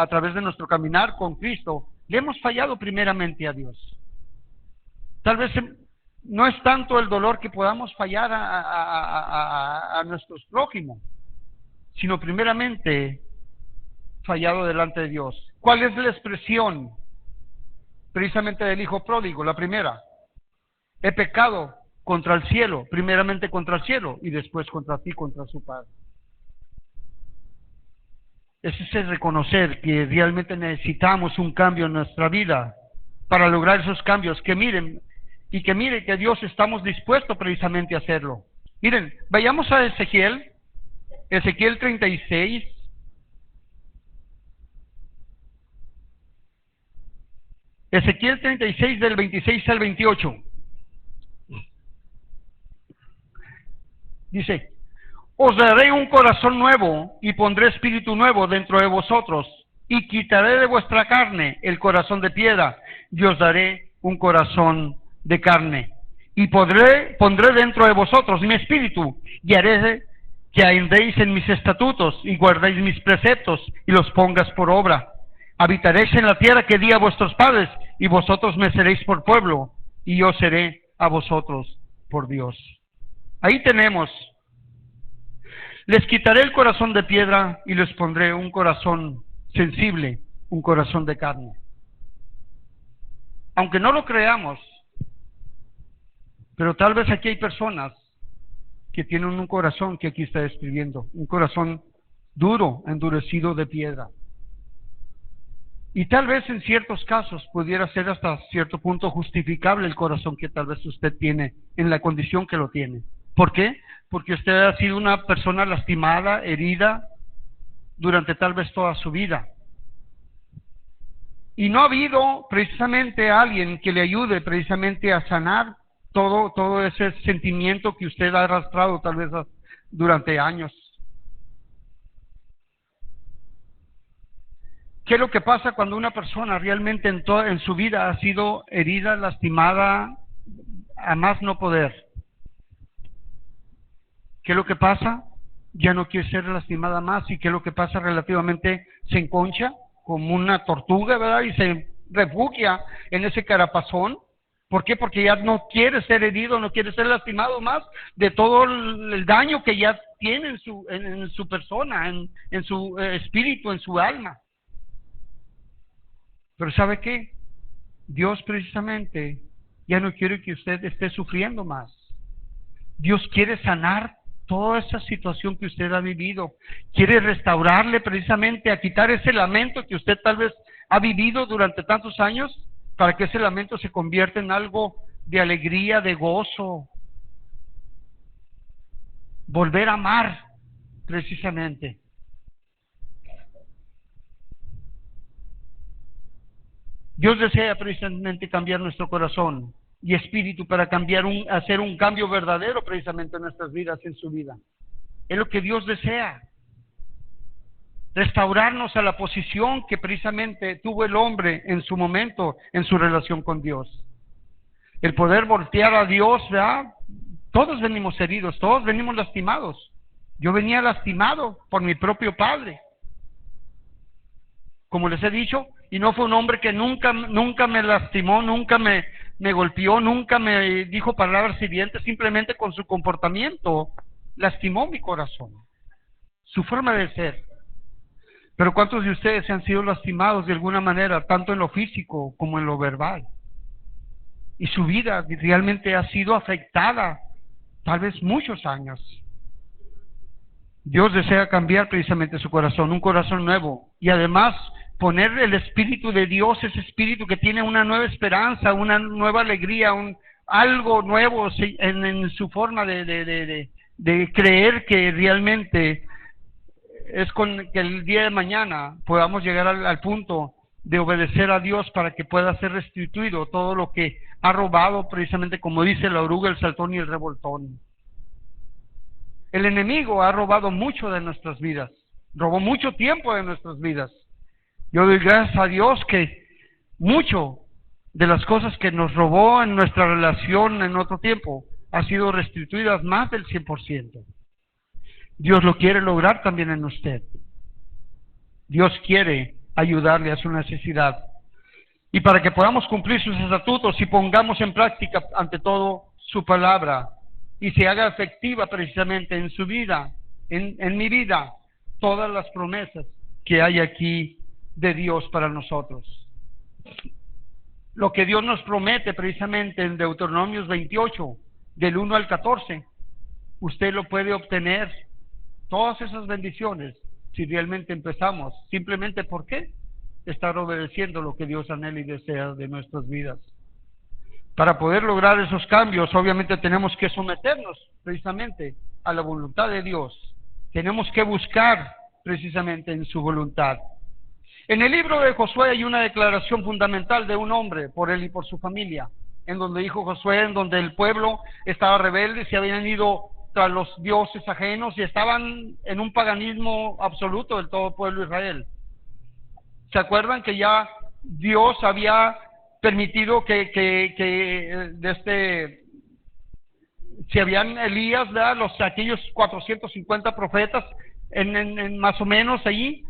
a través de nuestro caminar con Cristo, le hemos fallado primeramente a Dios. Tal vez no es tanto el dolor que podamos fallar a nuestros prójimos, sino primeramente fallado delante de Dios. ¿Cuál es la expresión precisamente del hijo pródigo? La primera: he pecado contra el cielo, primeramente contra el cielo y después contra ti, contra su Padre. Ese es el reconocer que realmente necesitamos un cambio en nuestra vida para lograr esos cambios, que miren que Dios estamos dispuestos precisamente a hacerlo. Miren, vayamos a Ezequiel 36. Ezequiel 36 del 26 al 28. Dice: os daré un corazón nuevo y pondré espíritu nuevo dentro de vosotros, y quitaré de vuestra carne el corazón de piedra, y os daré un corazón de carne. Y pondré dentro de vosotros mi espíritu, y haré que andéis en mis estatutos, y guardéis mis preceptos, y los pongas por obra. Habitaréis en la tierra que di a vuestros padres, y vosotros me seréis por pueblo, y yo seré a vosotros por Dios. Ahí tenemos: les quitaré el corazón de piedra y les pondré un corazón sensible, un corazón de carne. Aunque no lo creamos, pero tal vez aquí hay personas que tienen un corazón que aquí está describiendo, un corazón duro, endurecido de piedra. Y tal vez en ciertos casos pudiera ser hasta cierto punto justificable el corazón que tal vez usted tiene en la condición que lo tiene. ¿Por qué? Porque usted ha sido una persona lastimada, herida, durante tal vez toda su vida. Y no ha habido precisamente alguien que le ayude precisamente a sanar todo ese sentimiento que usted ha arrastrado tal vez durante años. ¿Qué es lo que pasa cuando una persona realmente en su vida ha sido herida, lastimada, a más no poder? ¿Qué es lo que pasa? Ya no quiere ser lastimada más. ¿Y qué es lo que pasa? Relativamente se enconcha como una tortuga, ¿verdad? Y se refugia en ese carapazón. ¿Por qué? Porque ya no quiere ser herido, no quiere ser lastimado más de todo el daño que ya tiene en su persona, en su espíritu, en su alma. Pero ¿sabe qué? Dios precisamente ya no quiere que usted esté sufriendo más. Dios quiere sanar toda esa situación que usted ha vivido. Quiere restaurarle precisamente, a quitar ese lamento que usted tal vez ha vivido durante tantos años, para que ese lamento se convierta en algo de alegría, de gozo. Volver a amar, precisamente. Dios desea precisamente cambiar nuestro corazón y espíritu para hacer un cambio verdadero precisamente en nuestras vidas, en su vida. Es lo que Dios desea. Restaurarnos a la posición que precisamente tuvo el hombre en su momento, en su relación con Dios. El poder voltear a Dios, ¿verdad? Todos venimos heridos, todos venimos lastimados. Yo venía lastimado por mi propio padre, como les he dicho, y no fue un hombre que nunca me lastimó, nunca me golpeó, nunca me dijo palabras hirientes, simplemente con su comportamiento lastimó mi corazón, su forma de ser. Pero ¿cuántos de ustedes se han sido lastimados de alguna manera, tanto en lo físico como en lo verbal? Y su vida realmente ha sido afectada, tal vez muchos años. Dios desea cambiar precisamente su corazón, un corazón nuevo, y además poner el Espíritu de Dios, ese Espíritu que tiene una nueva esperanza, una nueva alegría, algo nuevo en su forma de creer que realmente es con que el día de mañana podamos llegar al punto de obedecer a Dios para que pueda ser restituido todo lo que ha robado, precisamente como dice la oruga, el saltón y el revoltón. El enemigo ha robado mucho de nuestras vidas, robó mucho tiempo de nuestras vidas. Yo doy gracias a Dios que mucho de las cosas que nos robó en nuestra relación en otro tiempo ha sido restituidas más del 100%. Dios lo quiere lograr también en usted. Dios quiere ayudarle a su necesidad. Y para que podamos cumplir sus estatutos y pongamos en práctica ante todo su palabra y se haga efectiva precisamente en su vida, en mi vida, todas las promesas que hay aquí de Dios para nosotros. Lo que Dios nos promete precisamente en Deuteronomios 28, del 1 al 14, usted lo puede obtener, todas esas bendiciones, si realmente empezamos. Simplemente, ¿por qué? Estar obedeciendo lo que Dios anhela y desea de nuestras vidas. Para poder lograr esos cambios, obviamente tenemos que someternos precisamente a la voluntad de Dios. Tenemos que buscar precisamente en su voluntad. En el libro de Josué hay una declaración fundamental de un hombre por él y por su familia, en donde dijo Josué, en donde el pueblo estaba rebelde, se habían ido tras los dioses ajenos y estaban en un paganismo absoluto del todo pueblo de Israel. ¿Se acuerdan que ya Dios había permitido que si habían Elías, ¿verdad? Aquellos 450 profetas en más o menos allí?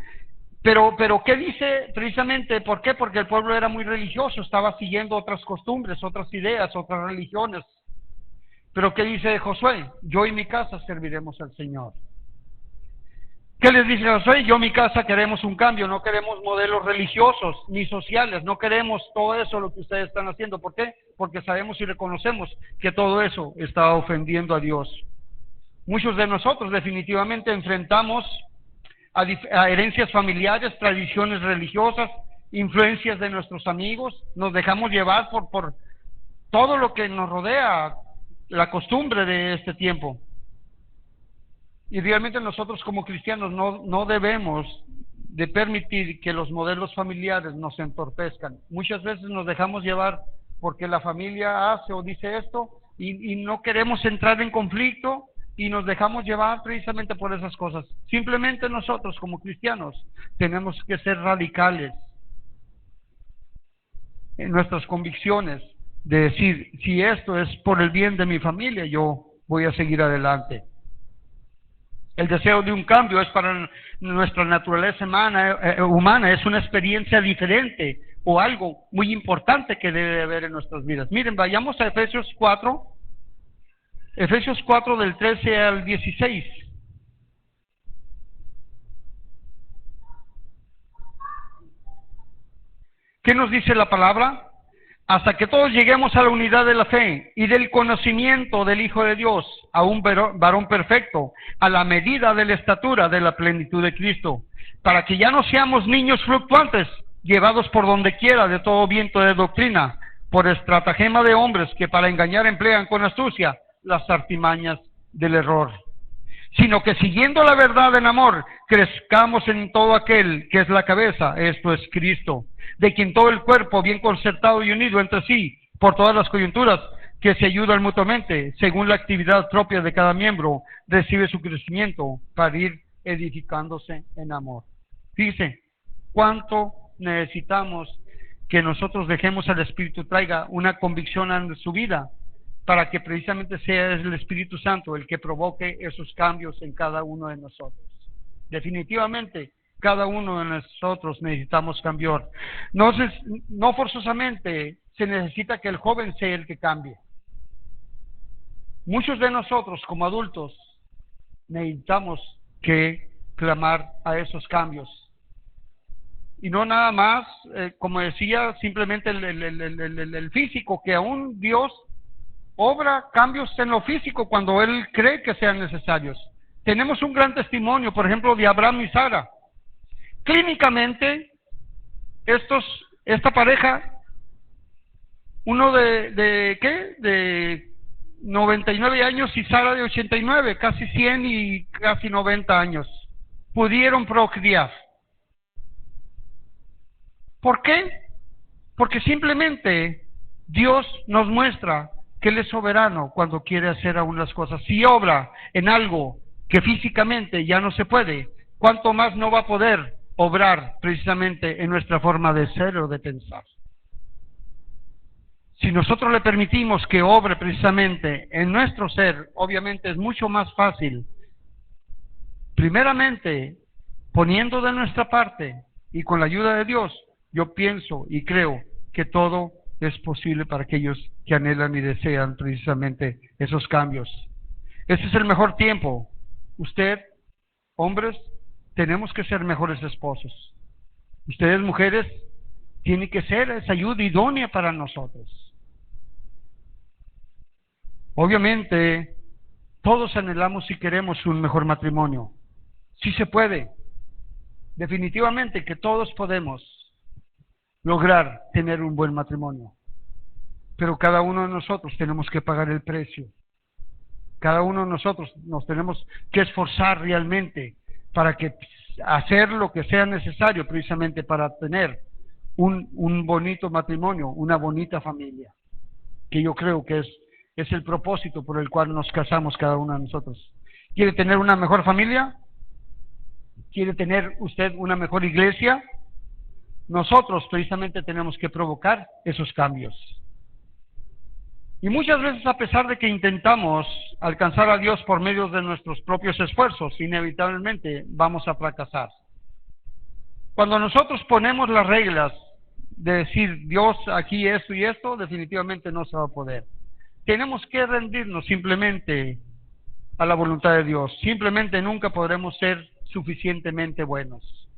Pero ¿qué dice precisamente? ¿Por qué? Porque el pueblo era muy religioso, estaba siguiendo otras costumbres, otras ideas, otras religiones. Pero ¿qué dice Josué? Yo y mi casa serviremos al Señor. ¿Qué les dice Josué? Yo y mi casa queremos un cambio, no queremos modelos religiosos ni sociales, no queremos todo eso lo que ustedes están haciendo. ¿Por qué? Porque sabemos y reconocemos que todo eso está ofendiendo a Dios. Muchos de nosotros definitivamente enfrentamos a herencias familiares, tradiciones religiosas, influencias de nuestros amigos, nos dejamos llevar por todo lo que nos rodea, la costumbre de este tiempo. Y realmente nosotros como cristianos no debemos de permitir que los modelos familiares nos entorpezcan. Muchas veces nos dejamos llevar porque la familia hace o dice esto y no queremos entrar en conflicto y nos dejamos llevar precisamente por esas cosas. Simplemente nosotros como cristianos tenemos que ser radicales en nuestras convicciones, de decir, si esto es por el bien de mi familia, yo voy a seguir adelante. El deseo de un cambio es para nuestra naturaleza humana, es una experiencia diferente o algo muy importante que debe haber en nuestras vidas. Miren, vayamos a Efesios 4 del 13 al 16. ¿Qué nos dice la palabra? hasta que todos lleguemos a la unidad de la fe y del conocimiento del Hijo de Dios, a un varón perfecto, a la medida de la estatura de la plenitud de Cristo, para que ya no seamos niños fluctuantes, llevados por donde quiera de todo viento de doctrina, por estratagema de hombres que para engañar emplean con astucia las artimañas del error, sino que siguiendo la verdad en amor, crezcamos en todo aquel que es la cabeza, esto es Cristo, de quien todo el cuerpo, bien concertado y unido entre sí, por todas las coyunturas, que se ayudan mutuamente, según la actividad propia de cada miembro, recibe su crecimiento para ir edificándose en amor. Fíjense, cuánto necesitamos que nosotros dejemos al Espíritu traiga una convicción en su vida, para que precisamente sea el Espíritu Santo el que provoque esos cambios en cada uno de nosotros. Definitivamente, cada uno de nosotros necesitamos cambiar. No forzosamente se necesita que el joven sea el que cambie. Muchos de nosotros como adultos necesitamos que clamar a esos cambios. Y no nada más, como decía, simplemente el físico, que aún Dios obra cambios en lo físico cuando Él cree que sean necesarios. Tenemos un gran testimonio, por ejemplo, de Abraham y Sara. Clínicamente, esta pareja, uno de 99 años y Sara de 89, casi 100 y casi 90 años, pudieron procrear. ¿Por qué? Porque simplemente Dios nos muestra que Él es soberano cuando quiere hacer aún las cosas. Si obra en algo que físicamente ya no se puede, ¿cuánto más no va a poder obrar precisamente en nuestra forma de ser o de pensar? Si nosotros le permitimos que obre precisamente en nuestro ser, obviamente es mucho más fácil, primeramente, poniendo de nuestra parte y con la ayuda de Dios, yo pienso y creo que todo es posible para aquellos que anhelan y desean precisamente esos cambios. Ese es el mejor tiempo. Usted, hombres, tenemos que ser mejores esposos. Ustedes, mujeres, tienen que ser esa ayuda idónea para nosotros. Obviamente, todos anhelamos y queremos un mejor matrimonio. Sí se puede. Definitivamente que todos podemos lograr tener un buen matrimonio. Pero cada uno de nosotros tenemos que pagar el precio. Cada uno de nosotros nos tenemos que esforzar realmente para que hacer lo que sea necesario precisamente para tener un bonito matrimonio, una bonita familia, que yo creo que es el propósito por el cual nos casamos cada uno de nosotros. ¿Quiere tener una mejor familia? ¿Quiere tener usted una mejor iglesia? Nosotros precisamente tenemos que provocar esos cambios. Y muchas veces, a pesar de que intentamos alcanzar a Dios por medio de nuestros propios esfuerzos, inevitablemente vamos a fracasar. Cuando nosotros ponemos las reglas de decir Dios aquí esto y esto, definitivamente no se va a poder. Tenemos que rendirnos simplemente a la voluntad de Dios. Simplemente nunca podremos ser suficientemente buenos.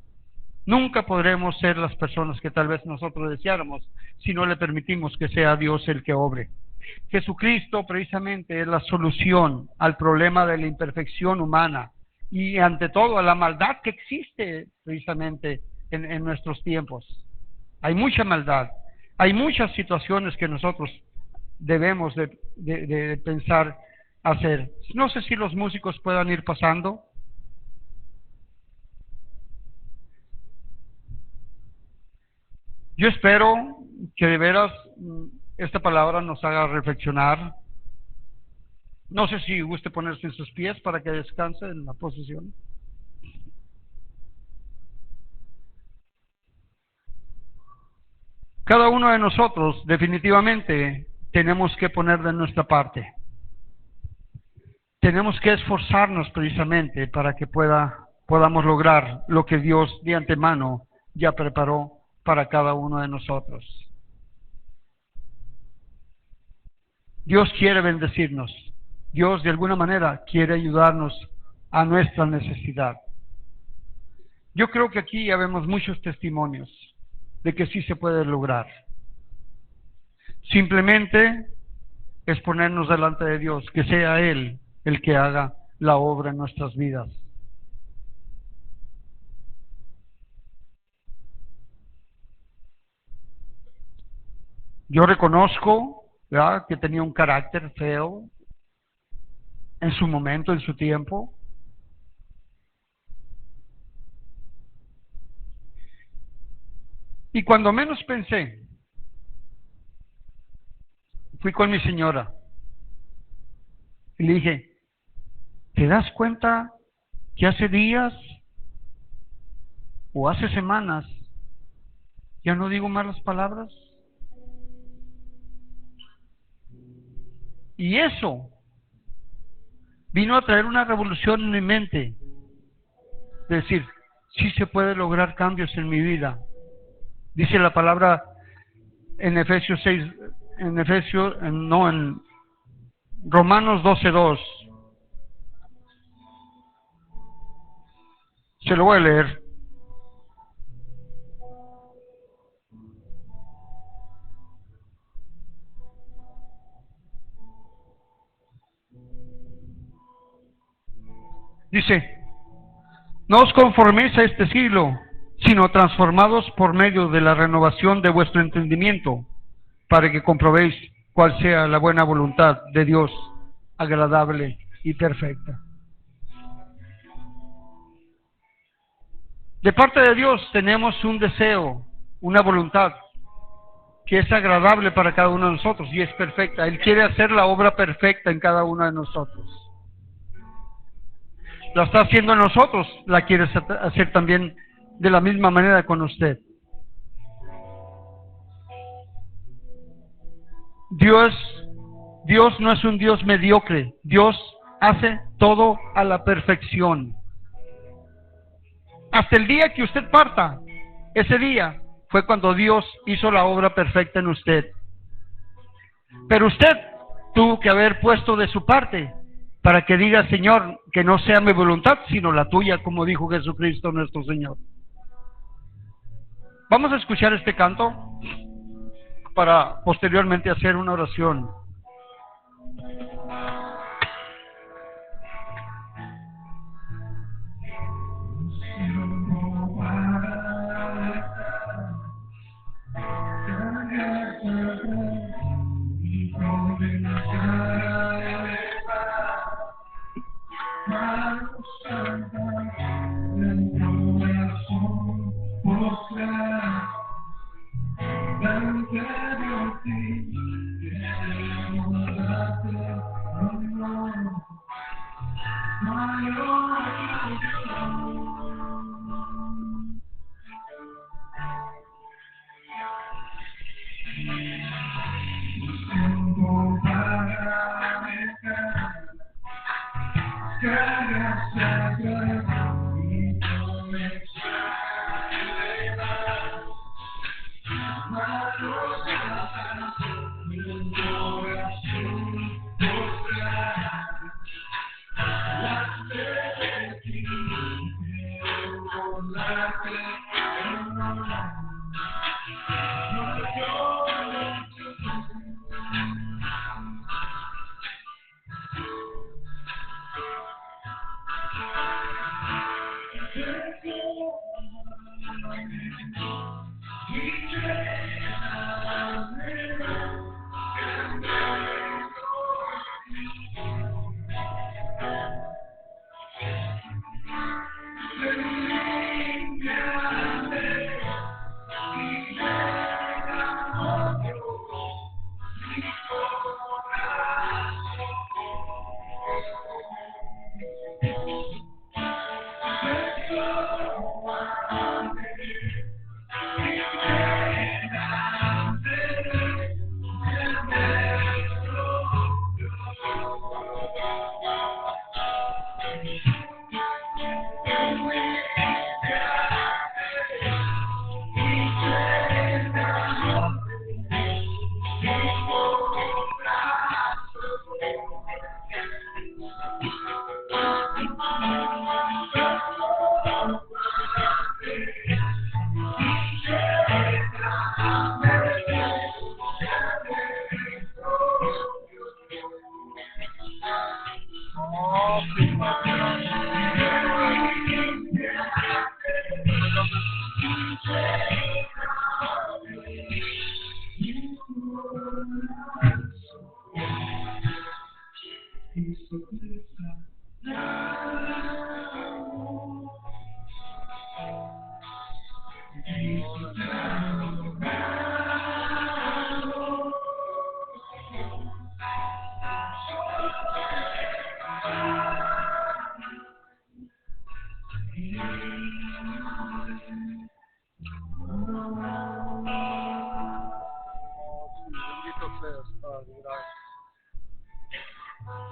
Nunca podremos ser las personas que tal vez nosotros deseáramos si no le permitimos que sea Dios el que obre. Jesucristo precisamente es la solución al problema de la imperfección humana y ante todo a la maldad que existe precisamente en nuestros tiempos. Hay mucha maldad, hay muchas situaciones que nosotros debemos de pensar hacer. No sé si los músicos puedan ir pasando. Yo espero que de veras esta palabra nos haga reflexionar. No sé si guste ponerse en sus pies para que descanse en la posición. Cada uno de nosotros definitivamente tenemos que poner de nuestra parte. Tenemos que esforzarnos precisamente para que podamos lograr lo que Dios de antemano ya preparó para cada uno de nosotros. Dios quiere bendecirnos. Dios de alguna manera quiere ayudarnos a nuestra necesidad. Yo creo que aquí ya vemos muchos testimonios de que sí se puede lograr. Simplemente es ponernos delante de Dios, que sea Él el que haga la obra en nuestras vidas. Yo reconozco, ¿verdad?, que tenía un carácter feo en su momento, en su tiempo. Y cuando menos pensé, fui con mi señora y le dije, ¿te das cuenta que hace días o hace semanas ya no digo malas palabras? Y eso vino a traer una revolución en mi mente, de decir, sí se puede lograr cambios en mi vida. Dice la palabra en Efesios 6, en Romanos 12:2. Se lo voy a leer. Dice, no os conforméis a este siglo, sino transformados por medio de la renovación de vuestro entendimiento, para que comprobéis cuál sea la buena voluntad de Dios, agradable y perfecta. De parte de Dios tenemos un deseo, una voluntad, que es agradable para cada uno de nosotros y es perfecta. Él quiere hacer la obra perfecta en cada uno de nosotros. La está haciendo en nosotros, la quiere hacer también de la misma manera con usted. Dios no es un Dios mediocre. Dios hace todo a la perfección. Hasta el día que usted parta, ese día fue cuando Dios hizo la obra perfecta en usted. Pero usted tuvo que haber puesto de su parte para que diga, Señor, que no sea mi voluntad, sino la tuya, como dijo Jesucristo nuestro Señor. Vamos a escuchar este canto para posteriormente hacer una oración.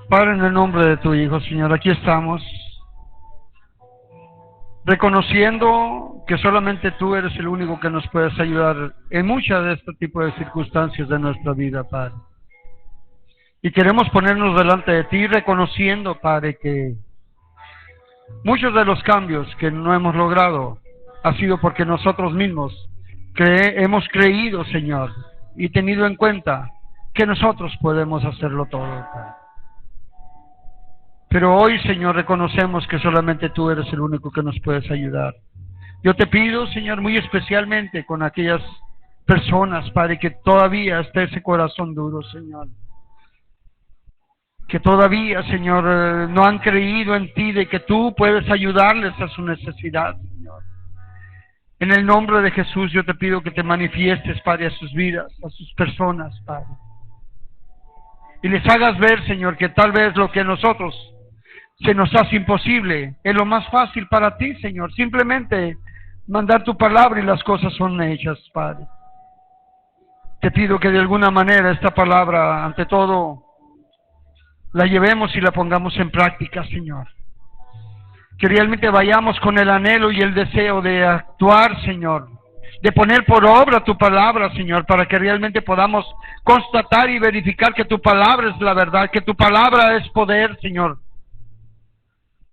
Padre, en el nombre de tu Hijo, Señor, aquí estamos, reconociendo que solamente tú eres el único que nos puedes ayudar en muchas de este tipo de circunstancias de nuestra vida, Padre. Y queremos ponernos delante de ti, reconociendo, Padre, que muchos de los cambios que no hemos logrado ha sido porque nosotros mismos hemos creído, Señor, y tenido en cuenta que nosotros podemos hacerlo todo, Padre. Pero hoy, Señor, reconocemos que solamente tú eres el único que nos puedes ayudar. Yo te pido, Señor, muy especialmente con aquellas personas, Padre, que todavía está ese corazón duro, Señor. Que todavía, Señor, no han creído en ti, de que tú puedes ayudarles a su necesidad, Señor. En el nombre de Jesús yo te pido que te manifiestes, Padre, a sus vidas, a sus personas, Padre. Y les hagas ver, Señor, que tal vez lo que a nosotros se nos hace imposible es lo más fácil para ti, Señor. Simplemente mandar tu palabra y las cosas son hechas, Padre. Te pido que de alguna manera esta palabra, ante todo, la llevemos y la pongamos en práctica, Señor. Que realmente vayamos con el anhelo y el deseo de actuar, Señor, de poner por obra tu palabra, Señor, para que realmente podamos constatar y verificar que tu palabra es la verdad, que tu palabra es poder, Señor.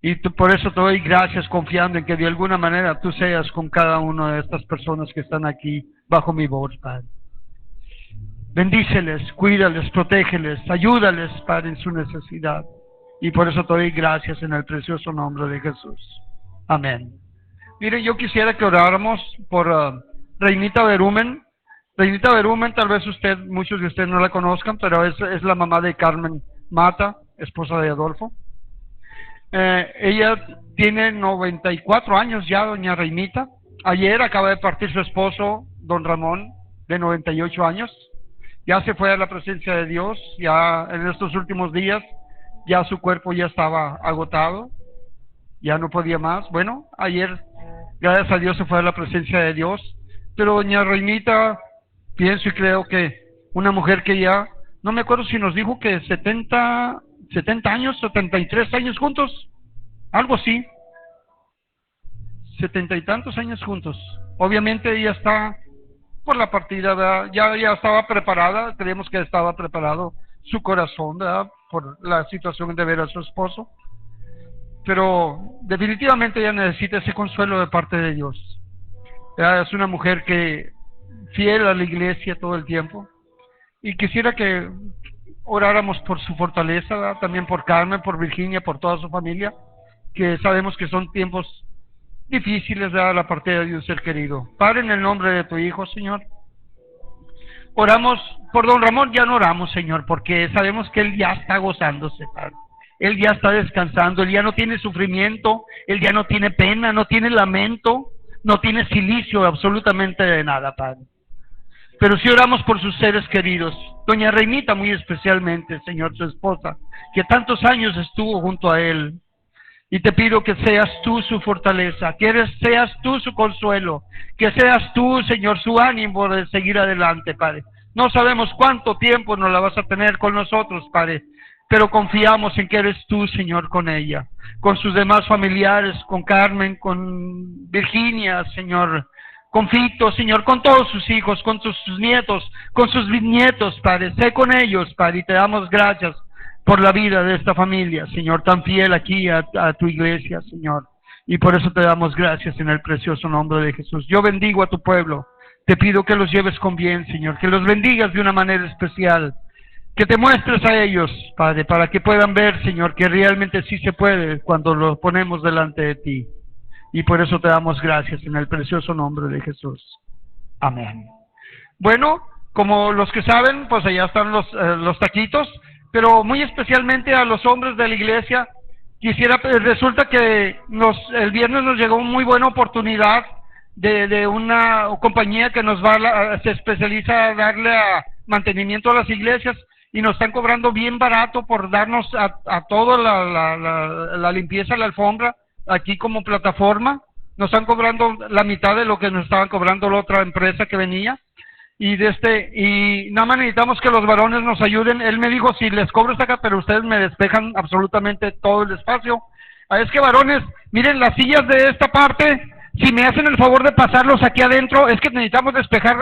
Y por eso te doy gracias, confiando en que de alguna manera tú seas con cada una de estas personas que están aquí bajo mi voz, Padre. Bendíceles, cuídales, protégeles, ayúdales, Padre, en su necesidad. Y por eso te doy gracias en el precioso nombre de Jesús. Amén. Mire, yo quisiera que oráramos por Reinita Berumen. Reinita Berumen, tal vez muchos de ustedes no la conozcan, pero es la mamá de Carmen Mata, esposa de Adolfo. Ella tiene 94 años ya, doña Reinita. Ayer acaba de partir su esposo, don Ramón, de 98 años. Ya se fue a la presencia de Dios, ya en estos últimos días, ya su cuerpo ya estaba agotado, ya no podía más. Bueno, ayer, gracias a Dios, se fue a la presencia de Dios. Pero doña Reinita, pienso y creo que una mujer que ya, no me acuerdo si nos dijo que 70 años, 73 años juntos, algo así, 70 y tantos años juntos. Obviamente ella está por la partida, ¿verdad? Ya estaba preparada, creemos que estaba preparado su corazón, ¿verdad?, por la situación de ver a su esposo, pero definitivamente ella necesita ese consuelo de parte de Dios, ¿verdad? Es una mujer que fiel a la iglesia todo el tiempo, y quisiera que oráramos por su fortaleza, ¿verdad?, también por Carmen, por Virginia, por toda su familia, que sabemos que son tiempos difíciles, ¿verdad?, la partida de un ser querido. Padre, en el nombre de tu Hijo, Señor, oramos por don Ramón. Ya no oramos, Señor, porque sabemos que él ya está gozándose, Padre. Él ya está descansando, él ya no tiene sufrimiento, él ya no tiene pena, no tiene lamento, no tiene silicio absolutamente de nada, Padre. Pero sí oramos por sus seres queridos, doña Reinita muy especialmente, Señor, su esposa, que tantos años estuvo junto a él. Y te pido que seas tú su fortaleza, que seas tú su consuelo, que seas tú, Señor, su ánimo de seguir adelante, Padre. No sabemos cuánto tiempo nos la vas a tener con nosotros, Padre, pero confiamos en que eres tú, Señor, con ella, con sus demás familiares, con Carmen, con Virginia, Señor, con Fito, Señor, con todos sus hijos, con sus nietos, con sus bisnietos, Padre. Sé con ellos, Padre, y te damos gracias por la vida de esta familia, Señor, tan fiel aquí a tu iglesia, Señor. Y por eso te damos gracias en el precioso nombre de Jesús. Yo bendigo a tu pueblo. Te pido que los lleves con bien, Señor, que los bendigas de una manera especial, que te muestres a ellos, Padre, para que puedan ver, Señor, que realmente sí se puede cuando lo ponemos delante de ti. Y por eso te damos gracias en el precioso nombre de Jesús. Amén. Bueno, como los que saben, pues allá están los taquitos, pero muy especialmente a los hombres de la iglesia, resulta que el viernes nos llegó una muy buena oportunidad de una compañía que se especializa en darle mantenimiento a las iglesias, y nos están cobrando bien barato por darnos a toda la limpieza de la alfombra, aquí como plataforma. Nos están cobrando la mitad de lo que nos estaban cobrando la otra empresa que venía. y nada más necesitamos que los varones nos ayuden. Él me dijo, si les cobro esta acá, pero ustedes me despejan absolutamente todo el espacio. Es que varones, miren las sillas de esta parte, si me hacen el favor de pasarlos aquí adentro, es que necesitamos despejar